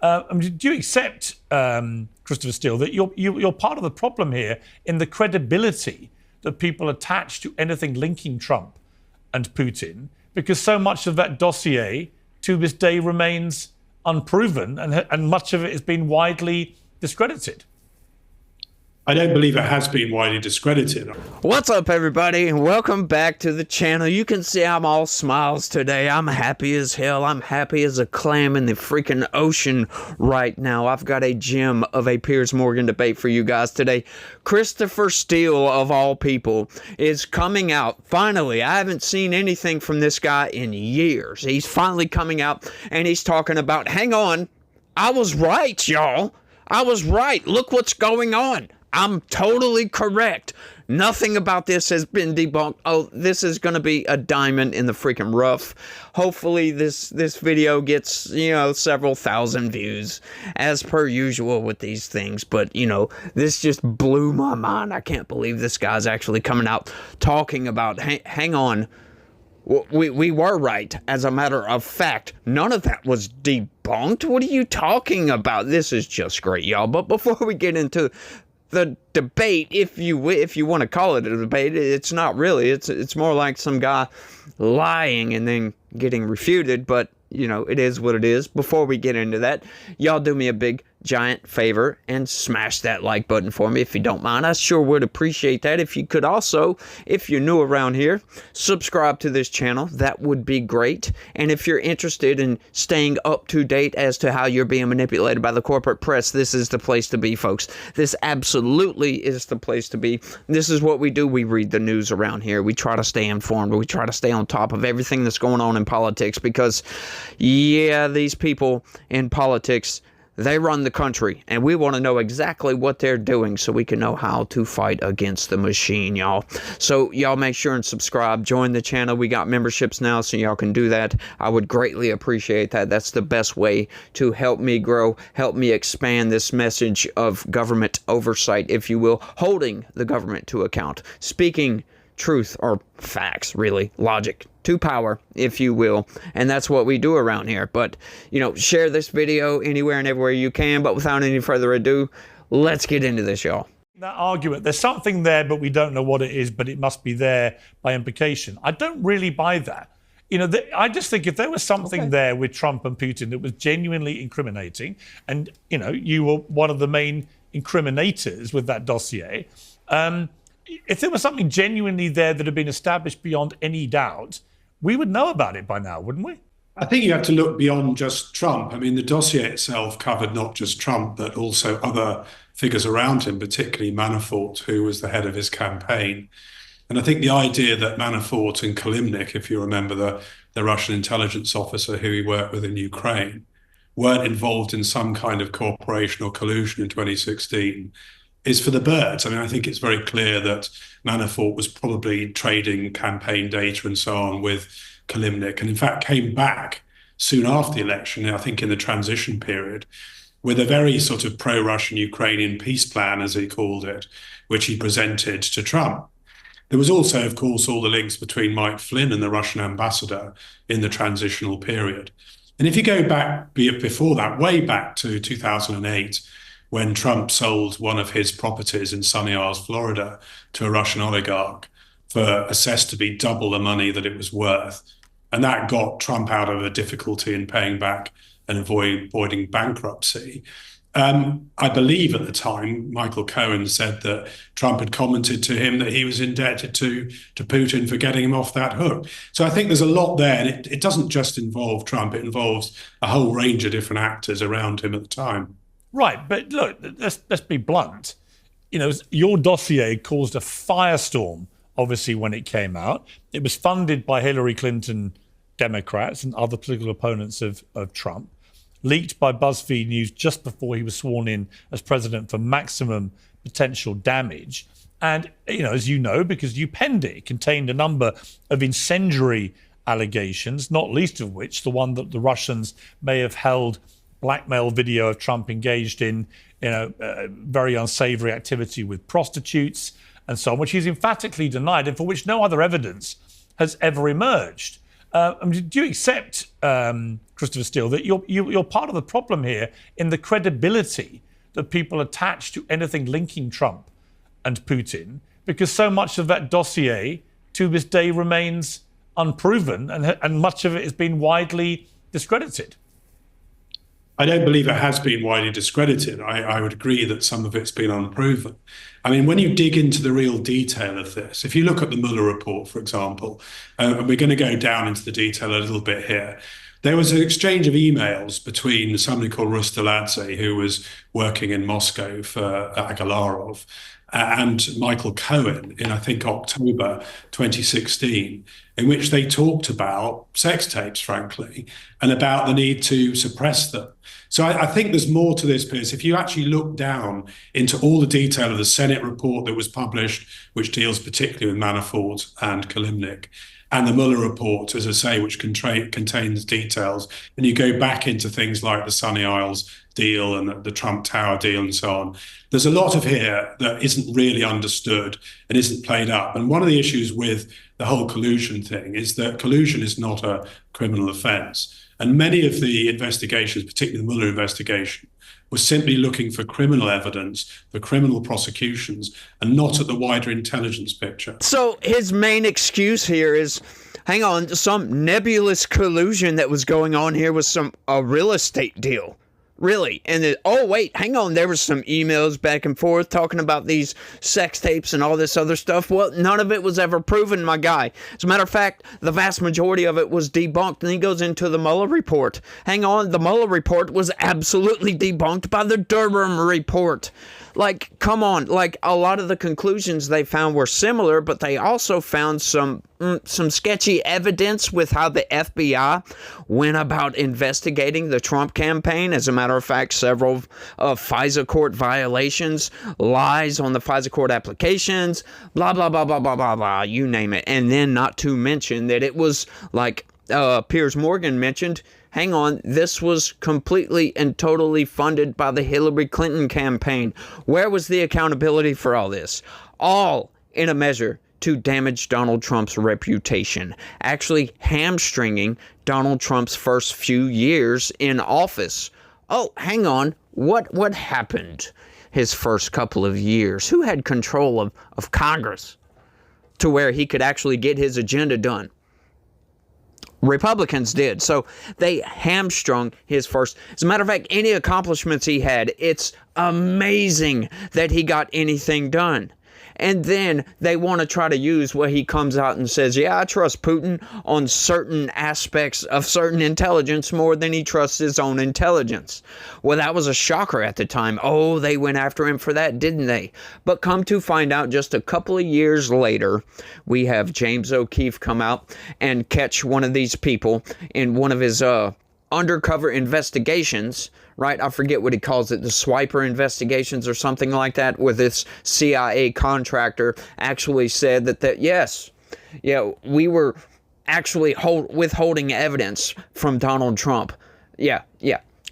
Do you accept, Christopher Steele, that you're part of the problem here in the credibility that people attach to anything linking Trump and Putin, because so much of that dossier to this day remains unproven and much of it has been widely discredited? I don't believe it has been widely discredited. What's up, everybody? Welcome back to the channel. You can see I'm all smiles today. I'm happy as hell. I'm happy as a clam in the freaking ocean right now. I've got a gem of a Piers Morgan debate for you guys today. Christopher Steele, of all people, is coming out. Finally, I haven't seen anything from this guy in years. He's finally coming out and he's talking about, hang on, I was right, y'all. I was right. Look what's going on. I'm totally correct. Nothing about this has been debunked. Oh, this is going to be a diamond in the freaking rough. Hopefully this video gets, several thousand views as per usual with these things. But, this just blew my mind. I can't believe this guy's actually coming out talking about, hang on. We were right. As a matter of fact, none of that was debunked. What are you talking about? This is just great, y'all. But before we get into the debate, if you want to call it a debate, it's not really. It's more like some guy lying and then getting refuted, but it is what it is. Before we get into that, y'all do me a big giant favor and smash that like button for me if you don't mind. I sure would appreciate that. If you could also, if you're new around here, subscribe to this channel. That would be great. And if you're interested in staying up to date as to how you're being manipulated by the corporate press, this is the place to be, folks. This absolutely is the place to be. This is what we do. We read the news around here. We try to stay informed. We try to stay on top of everything that's going on in politics because, yeah, these people in politics, they run the country, and we want to know exactly what they're doing so we can know how to fight against the machine, y'all. So y'all make sure and subscribe. Join the channel. We got memberships now, so y'all can do that. I would greatly appreciate that. That's the best way to help me grow, help me expand this message of government oversight, if you will, holding the government to account, speaking truth or facts, really, logic to power, if you will. And that's what we do around here. But, share this video anywhere and everywhere you can. But without any further ado, let's get into this, y'all. That argument, there's something there, but we don't know what it is, but it must be there by implication. I don't really buy that. I just think if there was something there with Trump and Putin that was genuinely incriminating, and, you were one of the main incriminators with that dossier, if there was something genuinely there that had been established beyond any doubt, we would know about it by now, wouldn't we? I think you have to look beyond just Trump. I mean, the dossier itself covered not just Trump, but also other figures around him, particularly Manafort, who was the head of his campaign. And I think the idea that Manafort and Kilimnik, if you remember the Russian intelligence officer who he worked with in Ukraine, weren't involved in some kind of cooperation or collusion in 2016 is for the birds. I mean, I think it's very clear that Manafort was probably trading campaign data and so on with Kilimnik, and in fact came back soon after the election, I think in the transition period, with a very sort of pro-Russian Ukrainian peace plan, as he called it, which he presented to Trump. There was also, of course, all the links between Mike Flynn and the Russian ambassador in the transitional period. And if you go back before that, way back to 2008, when Trump sold one of his properties in Sunny Isles, Florida, to a Russian oligarch for assessed to be double the money that it was worth. And that got Trump out of a difficulty in paying back and avoiding bankruptcy. I believe at the time, Michael Cohen said that Trump had commented to him that he was indebted to Putin for getting him off that hook. So I think there's a lot there. And it doesn't just involve Trump. It involves a whole range of different actors around him at the time. Right, but look, let's be blunt. Your dossier caused a firestorm, obviously, when it came out. It was funded by Hillary Clinton Democrats and other political opponents of Trump, leaked by BuzzFeed News just before he was sworn in as president for maximum potential damage. And, as you know, because you penned it, it contained a number of incendiary allegations, not least of which the one that the Russians may have held blackmail video of Trump engaged in, very unsavory activity with prostitutes and so on, which he's emphatically denied and for which no other evidence has ever emerged. Do you accept, Christopher Steele, that you're part of the problem here in the credibility that people attach to anything linking Trump and Putin, because so much of that dossier to this day remains unproven, and much of it has been widely discredited. I don't believe it has been widely discredited. I would agree that some of it's been unproven. I mean, when you dig into the real detail of this, if you look at the Mueller report, for example, and we're going to go down into the detail a little bit here, there was an exchange of emails between somebody called Rustaladze, who was working in Moscow for Agalarov, and Michael Cohen in, I think, October 2016, in which they talked about sex tapes, frankly, and about the need to suppress them. So I think there's more to this, Piers. If you actually look down into all the detail of the Senate report that was published, which deals particularly with Manafort and Kilimnik, and the Mueller report, as I say, which contains details, and you go back into things like the Sunny Isles deal and the Trump Tower deal and so on, there's a lot of here that isn't really understood and isn't played up. And one of the issues with the whole collusion thing is that collusion is not a criminal offence. And many of the investigations, particularly the Mueller investigation, was simply looking for criminal evidence, for criminal prosecutions, and not at the wider intelligence picture. So his main excuse here is, hang on, some nebulous collusion that was going on here with a real estate deal. Really? And then, oh, wait, hang on. There was some emails back and forth talking about these sex tapes and all this other stuff. Well, none of it was ever proven, my guy. As a matter of fact, the vast majority of it was debunked. And he goes into the Mueller report. Hang on. The Mueller report was absolutely debunked by the Durham report. Like, come on. Like, a lot of the conclusions they found were similar, but they also found some sketchy evidence with how the FBI went about investigating the Trump campaign. As a matter of fact, several FISA court violations, lies on the FISA court applications, blah, blah, blah, blah, blah, blah, blah, you name it. And then not to mention that it was like Piers Morgan mentioned, hang on, this was completely and totally funded by the Hillary Clinton campaign. Where was the accountability for all this? All in a measure to damage Donald Trump's reputation, actually hamstringing Donald Trump's first few years in office. Oh, hang on, what happened his first couple of years? Who had control of Congress to where he could actually get his agenda done? Republicans did. So they hamstrung his first. As a matter of fact, any accomplishments he had, it's amazing that he got anything done. And then they want to try to use where he comes out and says, yeah, I trust Putin on certain aspects of certain intelligence more than he trusts his own intelligence. Well, that was a shocker at the time. Oh, they went after him for that, didn't they? But come to find out, just a couple of years later, we have James O'Keefe come out and catch one of these people in one of his undercover investigations, right? I forget what he calls it, the swiper investigations or something like that, where this CIA contractor actually said that yes, yeah, we were actually withholding evidence from Donald Trump. Yeah.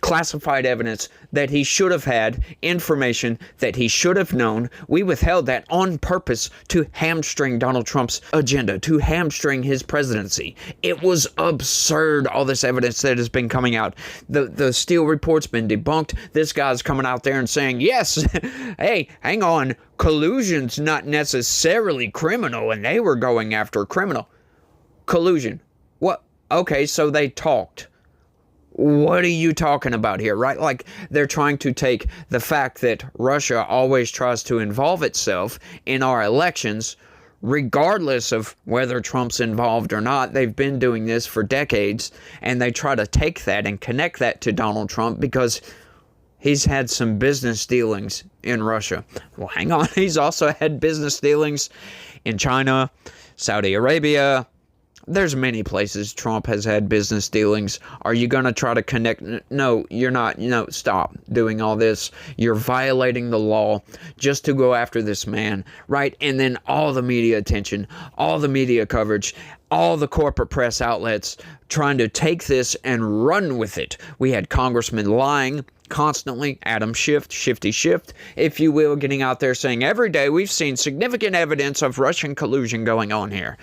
Classified evidence that he should have had, information that he should have known. We withheld that on purpose to hamstring Donald Trump's agenda, to hamstring his presidency. It was absurd, all this evidence that has been coming out. The Steele report's been debunked. This guy's coming out there and saying, yes, hey, hang on, collusion's not necessarily criminal, and they were going after criminal. Collusion. What? Okay, so they talked. What are you talking about here, right? Like, they're trying to take the fact that Russia always tries to involve itself in our elections, regardless of whether Trump's involved or not. They've been doing this for decades, and they try to take that and connect that to Donald Trump because he's had some business dealings in Russia. Well, hang on. He's also had business dealings in China, Saudi Arabia. There's many places Trump has had business dealings. Are you going to try to connect? No, you're not. No, stop doing all this. You're violating the law just to go after this man, right? And then all the media attention, all the media coverage, all the corporate press outlets trying to take this and run with it. We had congressmen lying constantly, Adam Schiff, Shifty Schiff, if you will, getting out there saying every day we've seen significant evidence of Russian collusion going on here.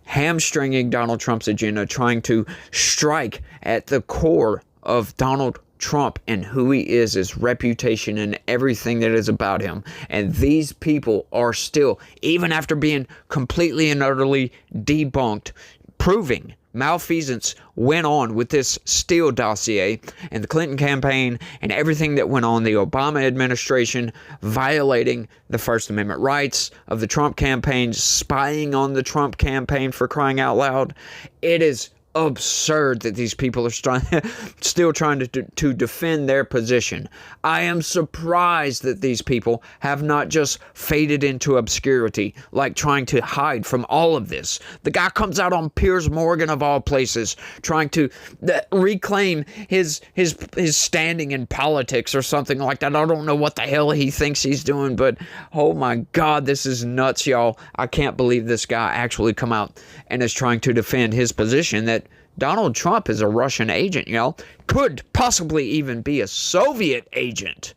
hamstringing Donald Trump's agenda, trying to strike at the core of Donald Trump and who he is, his reputation, and everything that is about him. And these people are still, even after being completely and utterly debunked, proving malfeasance went on with this Steele dossier and the Clinton campaign and everything that went on, the Obama administration violating the First Amendment rights of the Trump campaign, spying on the Trump campaign, for crying out loud. It is absurd that these people are still trying to defend their position. I am surprised that these people have not just faded into obscurity, like trying to hide from all of this. The guy comes out on Piers Morgan, of all places, trying to reclaim his standing in politics or something like that. I don't know what the hell he thinks he's doing, but oh my God, this is nuts, y'all. I can't believe this guy actually come out and is trying to defend his position that Donald Trump is a Russian agent, y'all. Could possibly even be a Soviet agent.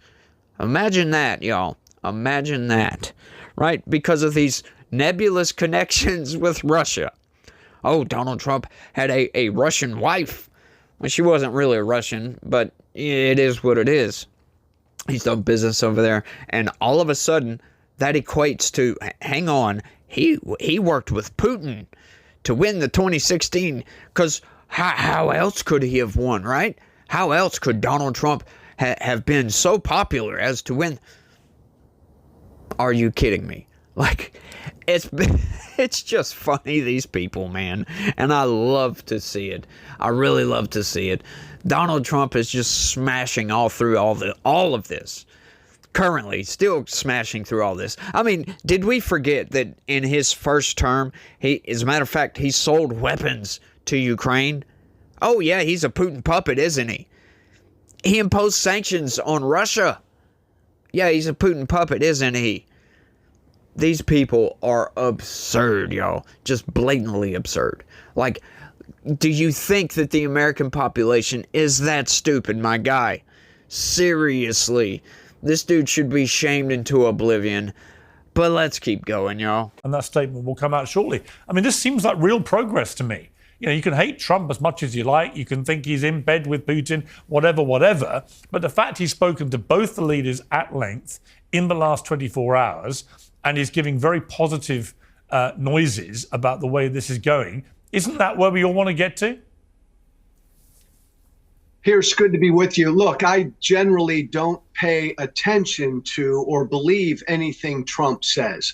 Imagine that, y'all. Imagine that. Right? Because of these nebulous connections with Russia. Oh, Donald Trump had a Russian wife. Well, she wasn't really a Russian, but it is what it is. He's done business over there. And all of a sudden, that equates to, hang on, he worked with Putin to win the 2016, because how else could he have won, right? How else could Donald Trump have been so popular as to win? Are you kidding me? Like, it's just funny, these people, man. And I love to see it. I really love to see it. Donald Trump is just smashing all through all of this. Currently, still smashing through all this. I mean, did we forget that in his first term, as a matter of fact, he sold weapons to Ukraine? Oh yeah, he's a Putin puppet, isn't he? He imposed sanctions on Russia. Yeah, he's a Putin puppet, isn't he? These people are absurd, y'all. Just blatantly absurd. Like, do you think that the American population is that stupid, my guy? Seriously. This dude should be shamed into oblivion. But let's keep going, y'all. And that statement will come out shortly. I mean, this seems like real progress to me. You know, you can hate Trump as much as you like. You can think he's in bed with Putin, whatever. But the fact he's spoken to both the leaders at length in the last 24 hours and is giving very positive noises about the way this is going, isn't that where we all want to get to? Piers, good to be with you. Look, I generally don't pay attention to or believe anything Trump says.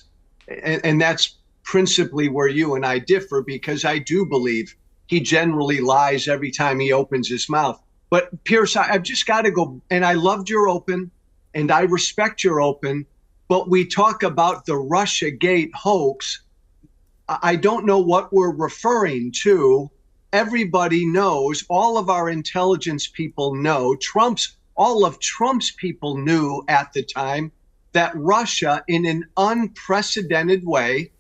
And that's principally where you and I differ, because I do believe he generally lies every time he opens his mouth. But Piers, I've just got to go, and I loved your open, and I respect your open, but we talk about the Russiagate hoax. I don't know what we're referring to. Everybody knows, all of our intelligence people know, all of Trump's people knew at the time that Russia, in an unprecedented way,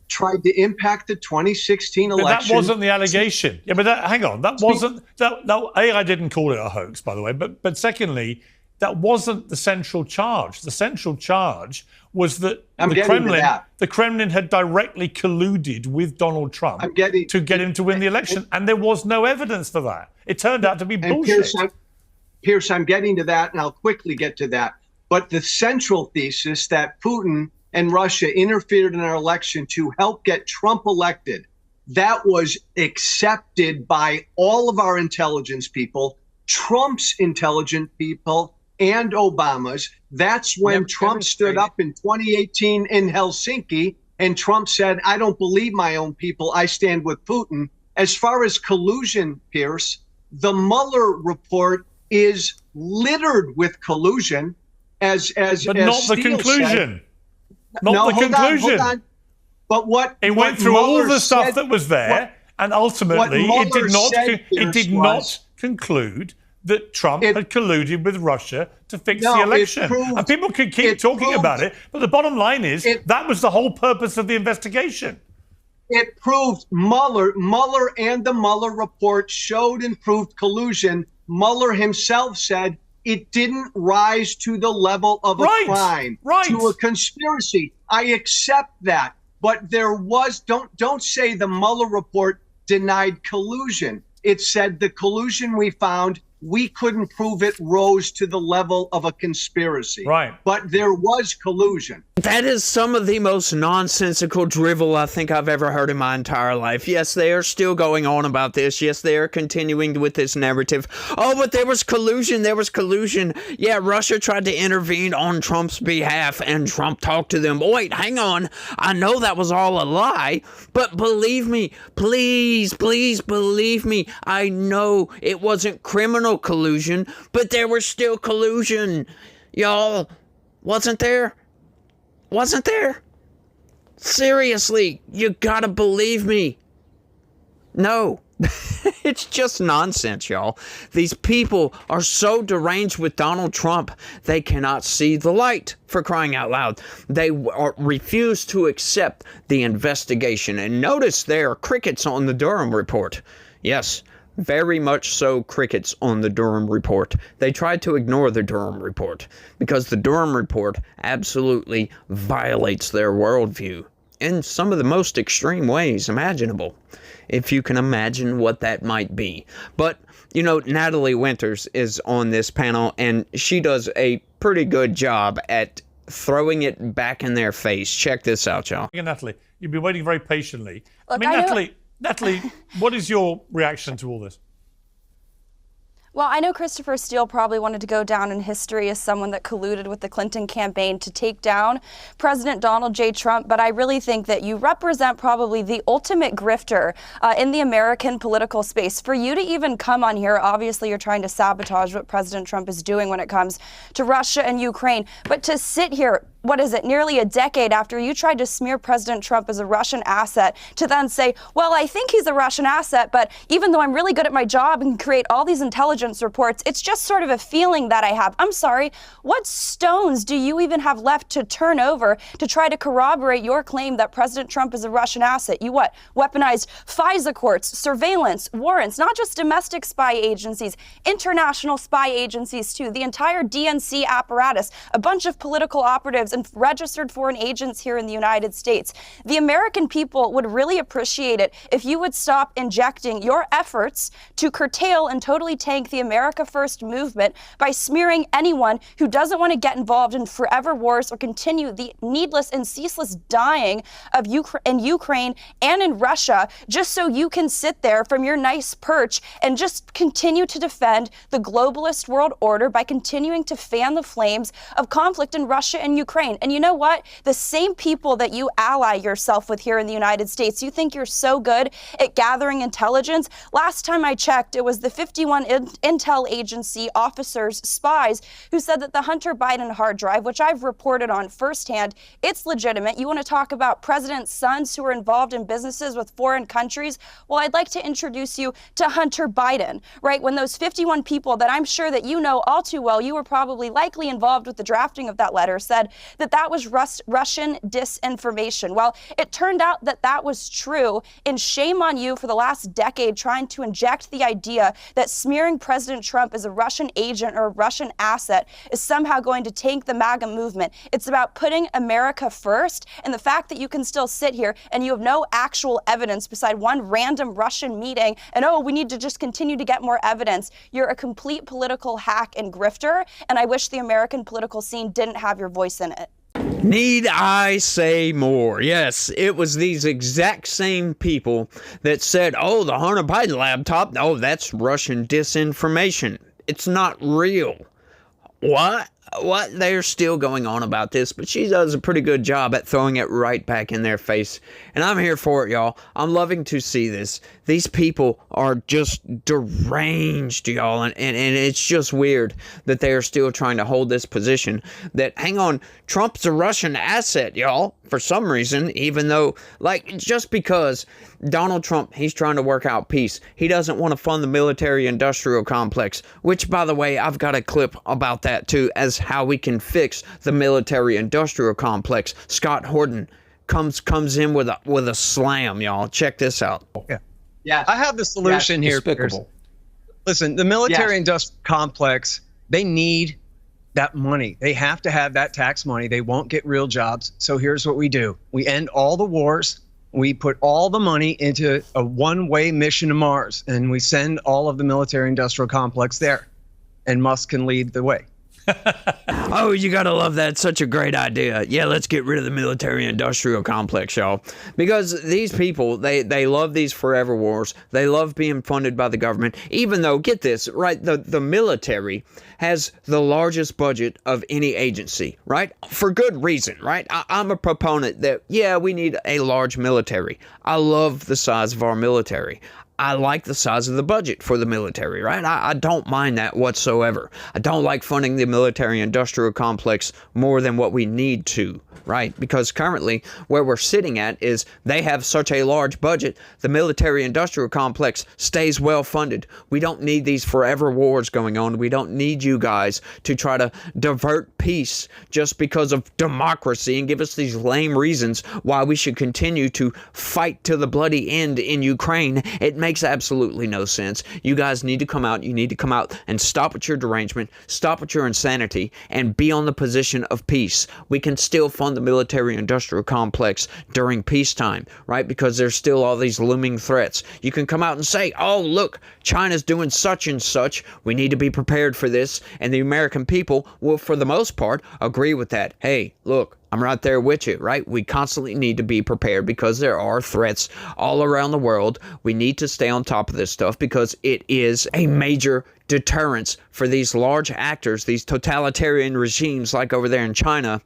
tried to impact the 2016 election. But that wasn't the allegation. Yeah, but hang on. That wasn't, I didn't call it a hoax, by the way, but secondly, that wasn't the central charge. The central charge was that the Kremlin had directly colluded with Donald Trump to get him to win the election, and there was no evidence for that. It turned out to be bullshit. Pierce, I'm getting to that, and I'll quickly get to that. But the central thesis that Putin and Russia interfered in our election to help get Trump elected, that was accepted by all of our intelligence people, Trump's intelligent people, and Obama's. That's when Trump stood up in 2018 in Helsinki, and Trump said, I don't believe my own people. I stand with Putin. As far as collusion, Pierce, the Mueller report is littered with collusion, but not the conclusion. Not the conclusion. Hold on. But what it went through all the stuff that was there, and ultimately it did not conclude that Trump had colluded with Russia to fix the election. And people can keep talking about it, but the bottom line is that was the whole purpose of the investigation. It proved Mueller and the Mueller report showed and proved collusion. Mueller himself said it didn't rise to the level of a crime, to a conspiracy. I accept that. But there was, don't say the Mueller report denied collusion. It said the collusion we found, we couldn't prove it rose to the level of a conspiracy. Right. But there was collusion. That is some of the most nonsensical drivel I think I've ever heard in my entire life. Yes, they are still going on about this. Yes, they are continuing with this narrative. Oh, but there was collusion. There was collusion. Yeah, Russia tried to intervene on Trump's behalf, and Trump talked to them. Wait, hang on. I know that was all a lie, but believe me, please believe me. I know it wasn't criminal collusion, but there was still collusion. Y'all, wasn't there? Wasn't there? Seriously, you gotta believe me. No. It's just nonsense, y'all. These people are so deranged with Donald Trump, they cannot see the light, for crying out loud. They refuse to accept the investigation. And notice there are crickets on the Durham report. Yes, very much so crickets on the Durham report. They tried to ignore the Durham report because the Durham report absolutely violates their worldview in some of the most extreme ways imaginable, if you can imagine what that might be. But, you know, Natalie Winters is on this panel, and she does a pretty good job at throwing it back in their face. Check this out, y'all. Natalie, you've been waiting very patiently. Look, Natalie, what is your reaction to all this? Well, I know Christopher Steele probably wanted to go down in history as someone that colluded with the Clinton campaign to take down President Donald J. Trump, but I really think that you represent probably the ultimate grifter in the American political space. For you to even come on here, obviously you're trying to sabotage what President Trump is doing when it comes to Russia and Ukraine, but to sit here, what is it, nearly a decade after you tried to smear President Trump as a Russian asset, to then say, well, I think he's a Russian asset, but even though I'm really good at my job and create all these intelligence reports, it's just sort of a feeling that I have. I'm sorry, what stones do you even have left to turn over to try to corroborate your claim that President Trump is a Russian asset? You what? Weaponized FISA courts, surveillance, warrants, not just domestic spy agencies, international spy agencies too, the entire DNC apparatus, a bunch of political operatives and registered foreign agents here in the United States. The American people would really appreciate it if you would stop injecting your efforts to curtail and totally tank the America First movement by smearing anyone who doesn't want to get involved in forever wars or continue the needless and ceaseless dying of in Ukraine and in Russia, just so you can sit there from your nice perch and just continue to defend the globalist world order by continuing to fan the flames of conflict in Russia and Ukraine. And you know what? The same people that you ally yourself with here in the United States, you think you're so good at gathering intelligence. Last time I checked, it was the 51 intel agency officers, spies, who said that the Hunter Biden hard drive, which I've reported on firsthand, it's legitimate. You want to talk about president's sons who are involved in businesses with foreign countries? Well, I'd like to introduce you to Hunter Biden, right? When those 51 people that I'm sure that you know all too well, you were probably likely involved with the drafting of that letter, said that was Russian disinformation. Well, it turned out that that was true, and shame on you for the last decade trying to inject the idea that smearing President Trump as a Russian agent or a Russian asset is somehow going to tank the MAGA movement. It's about putting America first, and the fact that you can still sit here and you have no actual evidence beside one random Russian meeting and, oh, we need to just continue to get more evidence. You're a complete political hack and grifter, and I wish the American political scene didn't have your voice in it. Need I say more? Yes, it was these exact same people that said, oh, the Hunter Biden laptop, oh, that's Russian disinformation. It's not real. What? They're still going on about this, but she does a pretty good job at throwing it right back in their face. And I'm here for it, y'all. I'm loving to see this. These people are just deranged, y'all. And it's just weird that they are still trying to hold this position that, hang on, Trump's a Russian asset, y'all, for some reason, even though, like, just because Donald Trump, he's trying to work out peace. He doesn't want to fund the military-industrial complex, which, by the way, I've got a clip about that, too, as how we can fix the military-industrial complex. Scott Horton comes in with a slam, y'all. Check this out. Yeah, I have the solution here. Piers. Listen, the military-industrial complex, they need that money. They have to have that tax money. They won't get real jobs. So here's what we do. We end all the wars. We put all the money into a one-way mission to Mars, and we send all of the military-industrial complex there, and Musk can lead the way. Oh, you gotta love that. Such a great idea. Yeah, let's get rid of the military-industrial complex, y'all. Because these people, they love these forever wars. They love being funded by the government. Even though, get this, right, the military has the largest budget of any agency, right? For good reason, right? I'm a proponent that, yeah, we need a large military. I love the size of our military. I like the size of the budget for the military, right? I don't mind that whatsoever. I don't like funding the military-industrial complex more than what we need to, right? Because currently, where we're sitting at is they have such a large budget, the military-industrial complex stays well-funded. We don't need these forever wars going on. We don't need you guys to try to divert peace just because of democracy and give us these lame reasons why we should continue to fight to the bloody end in Ukraine. It makes absolutely no sense. You guys need to come out. You need to come out and stop with your derangement, stop with your insanity, and be on the position of peace. We can still fund the military-industrial complex during peacetime, right? Because there's still all these looming threats. You can come out and say, oh, look, China's doing such and such. We need to be prepared for this. And the American people will, for the most part, agree with that. Hey, look, I'm right there with you, right? We constantly need to be prepared because there are threats all around the world. We need to stay on top of this stuff because it is a major deterrence for these large actors, these totalitarian regimes like over there in China.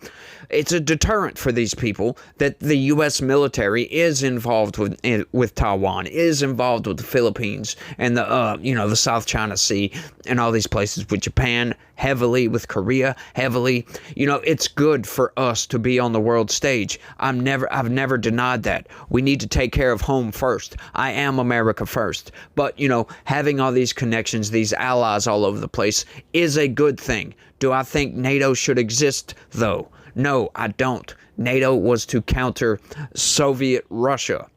It's a deterrent for these people that the U.S. military is involved with Taiwan, is involved with the Philippines and the South China Sea and all these places, with Japan heavily, with Korea heavily. It's good for us to be on the world stage. I've never denied that. We need to take care of home first. I am America first. But, having all these connections, these allies all over the place is a good thing. Do I think NATO should exist, though? No, I don't. NATO was to counter Soviet Russia,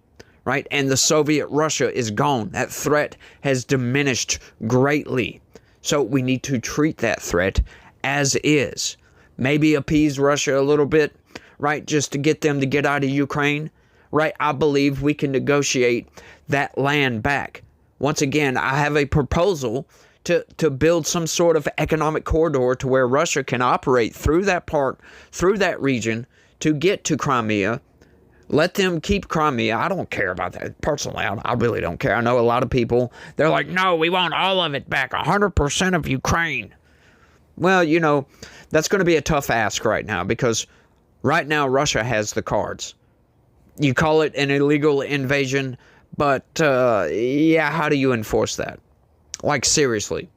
right? And the Soviet Russia is gone. That threat has diminished greatly. So we need to treat that threat as is. Maybe appease Russia a little bit, right? Just to get them to get out of Ukraine, right? I believe we can negotiate that land back. Once again, I have a proposal to build some sort of economic corridor to where Russia can operate through that region to get to Crimea. Let them keep Crimea. I don't care about that. Personally, I really don't care. I know a lot of people, they're like, no, we want all of it back, 100% of Ukraine. Well, that's going to be a tough ask right now because right now Russia has the cards. You call it an illegal invasion, but how do you enforce that? Like, seriously.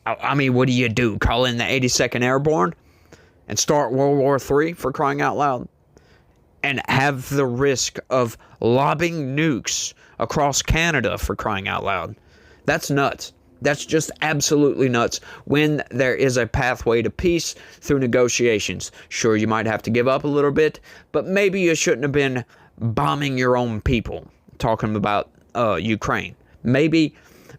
I mean, what do you do? Call in the 82nd Airborne and start World War III, for crying out loud? And have the risk of lobbing nukes across Canada, for crying out loud? That's nuts. That's just absolutely nuts when there is a pathway to peace through negotiations. Sure, you might have to give up a little bit, but maybe you shouldn't have been bombing your own people. Talking about Ukraine. Maybe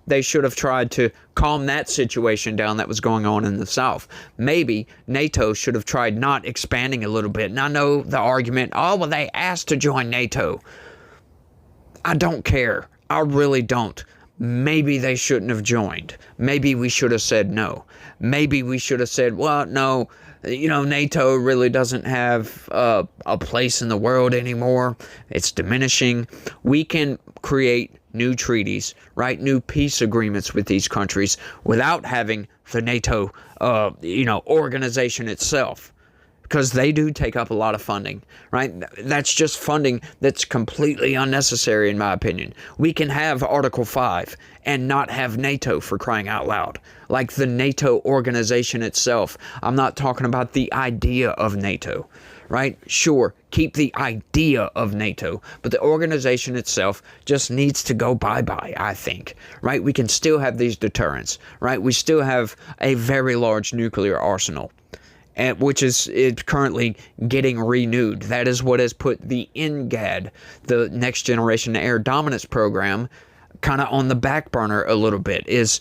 they should have tried to calm that situation down that was going on in the South. Maybe NATO should have tried not expanding a little bit. And I know the argument, they asked to join NATO. I don't care. I really don't. Maybe they shouldn't have joined. Maybe we should have said no. Maybe we should have said, well, no, NATO really doesn't have a place in the world anymore. It's diminishing. We can create new treaties, right? New peace agreements with these countries without having the NATO, organization itself. Because they do take up a lot of funding, right? That's just funding that's completely unnecessary, in my opinion. We can have Article 5 and not have NATO, for crying out loud. Like the NATO organization itself. I'm not talking about the idea of NATO, right? Sure, keep the idea of NATO, but the organization itself just needs to go bye-bye, I think, right? We can still have these deterrents, right? We still have a very large nuclear arsenal, which is currently getting renewed. That is what has put the NGAD, the Next Generation Air Dominance Program, kind of on the back burner a little bit, is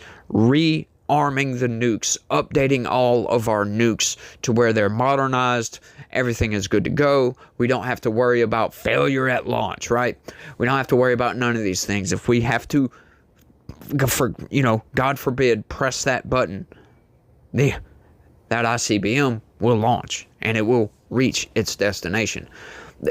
arming the nukes, updating all of our nukes to where they're modernized. Everything is good to go. We don't have to worry about failure at launch, right? We don't have to worry about none of these things. If we have to, God forbid, press that button, that ICBM will launch and it will reach its destination.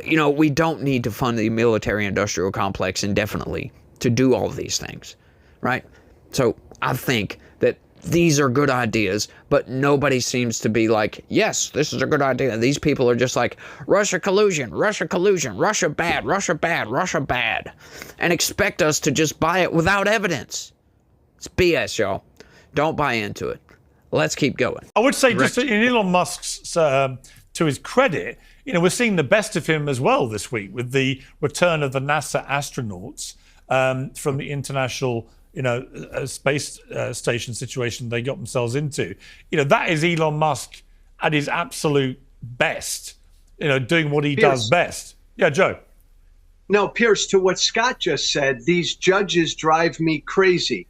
We don't need to fund the military-industrial complex indefinitely to do all of these things, right? So I think that these are good ideas, but nobody seems to be like, yes, this is a good idea. These people are just like, Russia collusion, Russia collusion, Russia bad, Russia bad, Russia bad, and expect us to just buy it without evidence. It's BS, y'all. Don't buy into it. Let's keep going. I would say just in Elon Musk's, to his credit, we're seeing the best of him as well this week with the return of the NASA astronauts from the international space station situation they got themselves into. That is Elon Musk at his absolute best, doing what he does best. Yeah, Joe. No, Piers, to what Scott just said, these judges drive me crazy.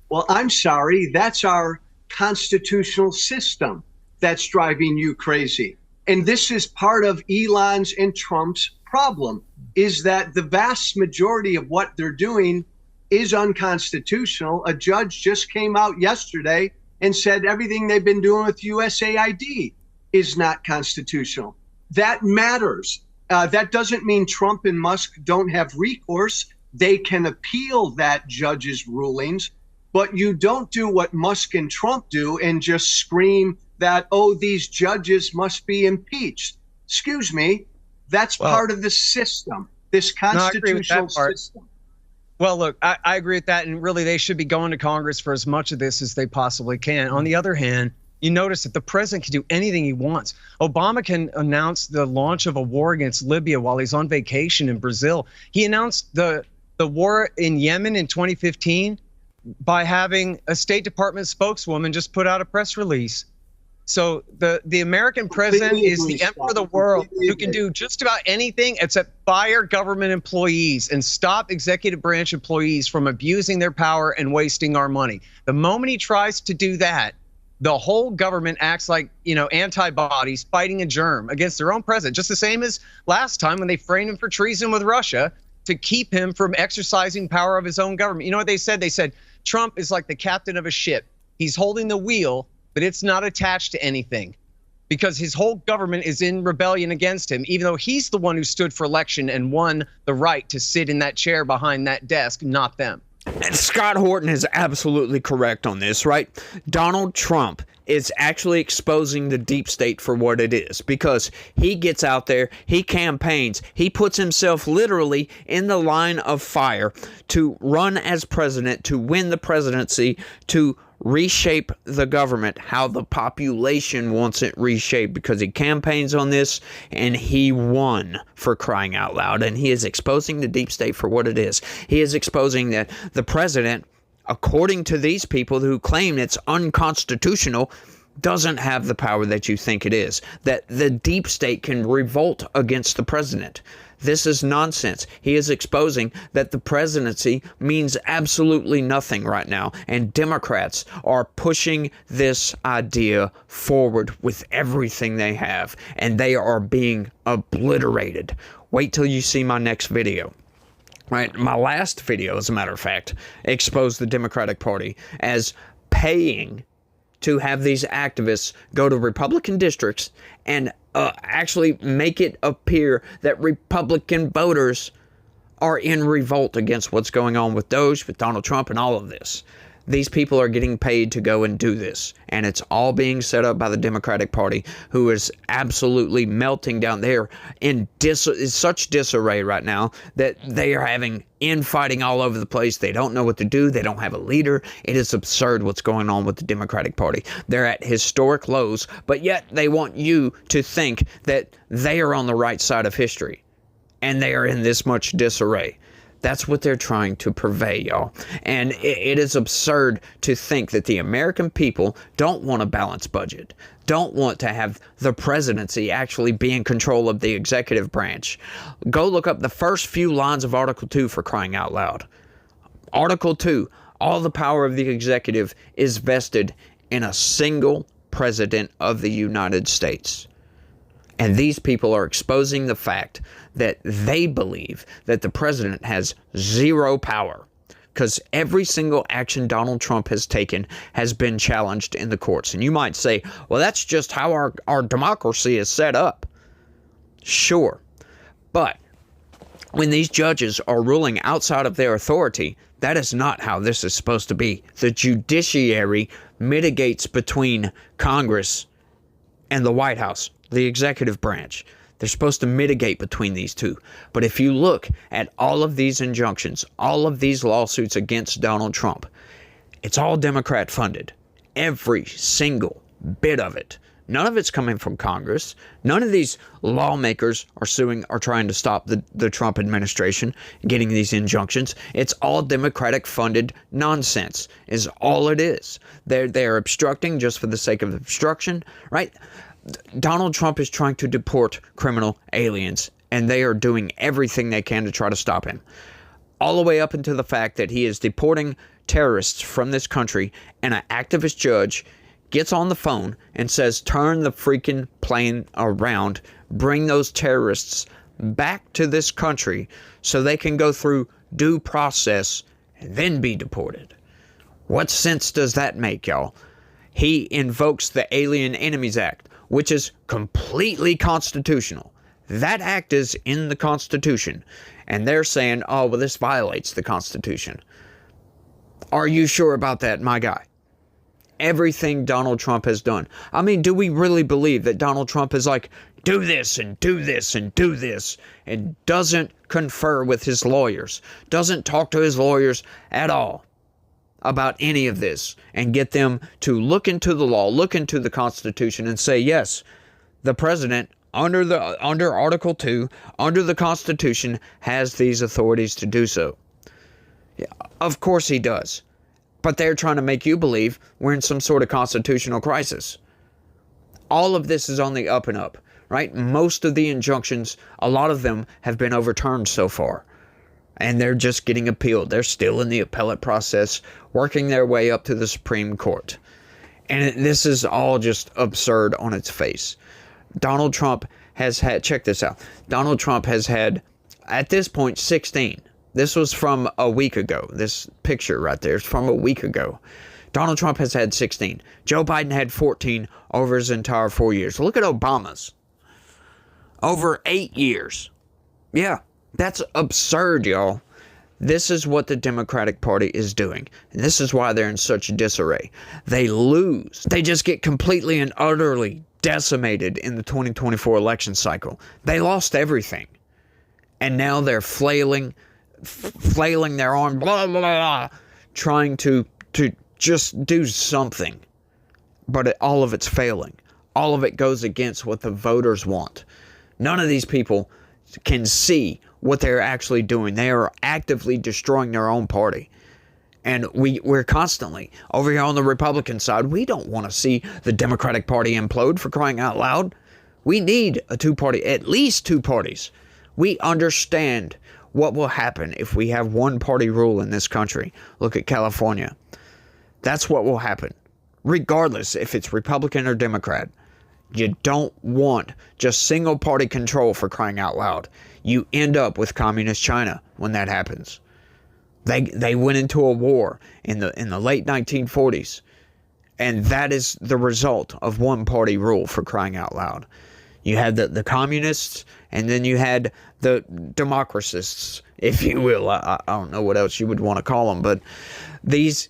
Well, I'm sorry, that's our constitutional system that's driving you crazy. And this is part of Elon's and Trump's problem, is that the vast majority of what they're doing is unconstitutional. A judge just came out yesterday and said everything they've been doing with USAID is not constitutional. That matters. That doesn't mean Trump and Musk don't have recourse. They can appeal that judge's rulings, but you don't do what Musk and Trump do and just scream that, oh, these judges must be impeached. Excuse me, that's part of the system, this constitutional system. Well, look, I agree with that, and really they should be going to Congress for as much of this as they possibly can. On the other hand, you notice that the president can do anything he wants. Obama can announce the launch of a war against Libya while he's on vacation in Brazil. He announced the war in Yemen in 2015 by having a State Department spokeswoman just put out a press release. So the American president is the emperor of the world who can do just about anything except fire government employees and stop executive branch employees from abusing their power and wasting our money. The moment he tries to do that, the whole government acts like, antibodies fighting a germ against their own president, just the same as last time when they framed him for treason with Russia to keep him from exercising power of his own government. You know what they said? They said Trump is like the captain of a ship. He's holding the wheel, but it's not attached to anything because his whole government is in rebellion against him, even though he's the one who stood for election and won the right to sit in that chair behind that desk, not them. And Scott Horton is absolutely correct on this, right? Donald Trump is actually exposing the deep state for what it is because he gets out there, he campaigns, he puts himself literally in the line of fire to run as president, to win the presidency, to reshape the government how the population wants it reshaped because he campaigns on this and he won, for crying out loud. And he is exposing the deep state for what it is. He is exposing that the president, according to these people who claim it's unconstitutional, doesn't have the power that you think it is, that the deep state can revolt against the president. This is nonsense. He is exposing that the presidency means absolutely nothing right now, and Democrats are pushing this idea forward with everything they have, and they are being obliterated. Wait till you see my next video. Right, my last video, as a matter of fact, exposed the Democratic Party as paying to have these activists go to Republican districts and actually make it appear that Republican voters are in revolt against what's going on with Doge, with Donald Trump, and all of this. These people are getting paid to go and do this, and it's all being set up by the Democratic Party, who is absolutely melting down there in such disarray right now that they are having infighting all over the place. They don't know what to do. They don't have a leader. It is absurd what's going on with the Democratic Party. They're at historic lows, but yet they want you to think that they are on the right side of history, and they are in this much disarray. That's what they're trying to purvey, y'all. And it is absurd to think that the American people don't want a balanced budget, don't want to have the presidency actually be in control of the executive branch. Go look up the first few lines of Article 2, for crying out loud. Article 2. All the power of the executive is vested in a single president of the United States. And these people are exposing the fact that they believe that the president has zero power, because every single action Donald Trump has taken has been challenged in the courts. And you might say, well, that's just how our democracy is set up. Sure. But when these judges are ruling outside of their authority, that is not how this is supposed to be. The judiciary mitigates between Congress and the White House, the executive branch. They're supposed to mitigate between these two. But if you look at all of these injunctions, all of these lawsuits against Donald Trump, it's all Democrat funded. Every single bit of it. None of it's coming from Congress. None of these lawmakers are trying to stop the Trump administration getting these injunctions. It's all Democratic funded nonsense is all it is. They're obstructing just for the sake of obstruction, right? Donald Trump is trying to deport criminal aliens, and they are doing everything they can to try to stop him. All the way up into the fact that he is deporting terrorists from this country, and an activist judge gets on the phone and says, turn the freaking plane around, bring those terrorists back to this country so they can go through due process and then be deported. What sense does that make, y'all? He invokes the Alien Enemies Act, which is completely constitutional. That act is in the Constitution. And they're saying, oh, well, this violates the Constitution. Are you sure about that, my guy? Everything Donald Trump has done. I mean, do we really believe that Donald Trump is like, do this and do this and do this, and doesn't confer with his lawyers, doesn't talk to his lawyers at all about any of this, and get them to look into the law, look into the Constitution, and say, yes, the president, under Article 2, under the Constitution, has these authorities to do so? Yeah, of course he does. But they're trying to make you believe we're in some sort of constitutional crisis. All of this is on the up and up, right? Most of the injunctions, a lot of them have been overturned so far. And they're just getting appealed. They're still in the appellate process, working their way up to the Supreme Court. And this is all just absurd on its face. Donald Trump has had, check this out. Donald Trump has had, at this point, 16. This was from a week ago. This picture right there is from a week ago. Donald Trump has had 16. Joe Biden had 14 over his entire 4 years. Look at Obama's. Over 8 years. Yeah, that's absurd, y'all. This is what the Democratic Party is doing. And this is why they're in such disarray. They lose. They just get completely and utterly decimated in the 2024 election cycle. They lost everything. And now they're flailing their arm, blah, blah, blah, trying to just do something. But all of it's failing. All of it goes against what the voters want. None of these people can see what they're actually doing. They are actively destroying their own party. And we're constantly, over here on the Republican side, we don't want to see the Democratic Party implode, for crying out loud. We need a two-party, at least two parties. We understand what will happen if we have one-party rule in this country. Look at California. That's what will happen, regardless if it's Republican or Democrat. You don't want just single-party control, for crying out loud. You end up with communist China when that happens. They went into a war in the late 1940s, and that is the result of one-party rule, for crying out loud. You had the communists, and then you had the democracists, if you will. I don't know what else you would want to call them, but these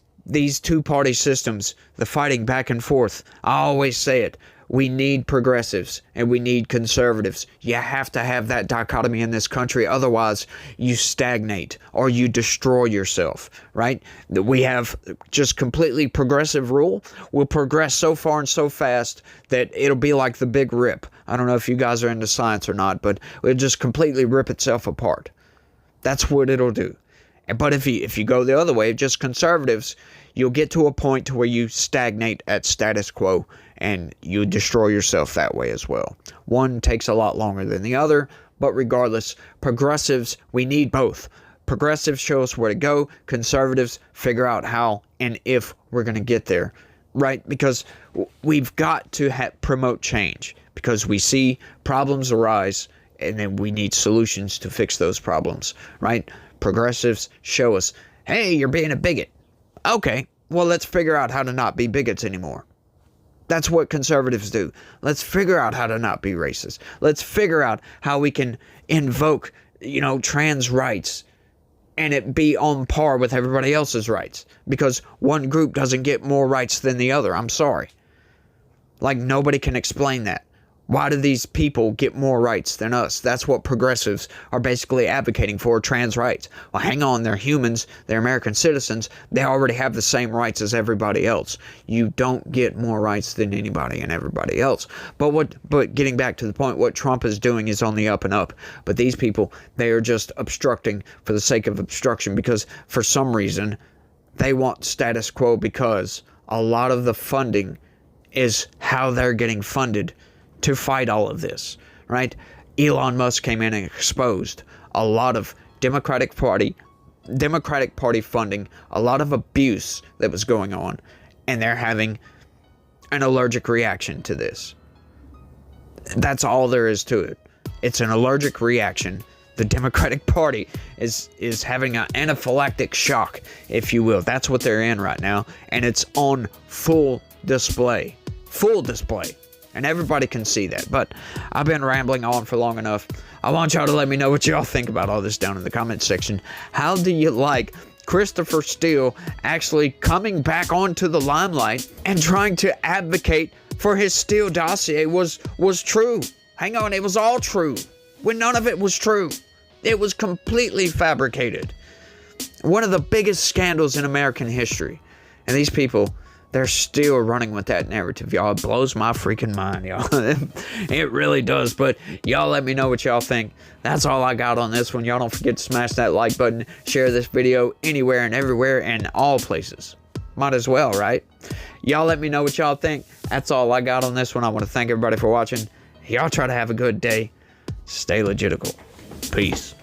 two-party systems, the fighting back and forth, I always say it, we need progressives and we need conservatives. You have to have that dichotomy in this country, otherwise you stagnate or you destroy yourself, right? We have just completely progressive rule. We'll progress so far and so fast that it'll be like the Big Rip. I don't know if you guys are into science or not, but it'll just completely rip itself apart. That's what it'll do. But if you go the other way, just conservatives, you'll get to a point to where you stagnate at status quo and you destroy yourself that way as well. One takes a lot longer than the other, but regardless, progressives, we need both. Progressives show us where to go. Conservatives figure out how and if we're going to get there, right? Because we've got to promote change, because we see problems arise and then we need solutions to fix those problems, right? Progressives show us, hey, you're being a bigot. Okay, well, let's figure out how to not be bigots anymore. That's what conservatives do. Let's figure out how to not be racist. Let's figure out how we can invoke, trans rights and it be on par with everybody else's rights, because one group doesn't get more rights than the other. I'm sorry. Like, nobody can explain that. Why do these people get more rights than us? That's what progressives are basically advocating for, trans rights. Well, hang on, they're humans, they're American citizens, they already have the same rights as everybody else. You don't get more rights than anybody and everybody else. But getting back to the point, what Trump is doing is on the up and up. But these people, they are just obstructing for the sake of obstruction, because for some reason they want status quo, because a lot of the funding is how they're getting funded to fight all of this, right? Elon Musk came in and exposed a lot of Democratic Party funding, a lot of abuse that was going on, and they're having an allergic reaction to this. That's all there is to it. It's an allergic reaction. The Democratic Party is having an anaphylactic shock, if you will. That's what they're in right now, and it's on full display. Full display. And everybody can see that. But I've been rambling on for long enough. I want y'all to let me know what y'all think about all this down in the comments section. How do you like Christopher Steele actually coming back onto the limelight and trying to advocate for his Steele dossier was true? Hang on, it was all true, when none of it was true. It was completely fabricated. One of the biggest scandals in American history. And these people, they're still running with that narrative, y'all. It blows my freaking mind, y'all. It really does. But y'all let me know what y'all think. That's all I got on this one. Y'all don't forget to smash that like button. Share this video anywhere and everywhere and all places. Might as well, right? Y'all let me know what y'all think. That's all I got on this one. I want to thank everybody for watching. Y'all try to have a good day. Stay legitical. Peace.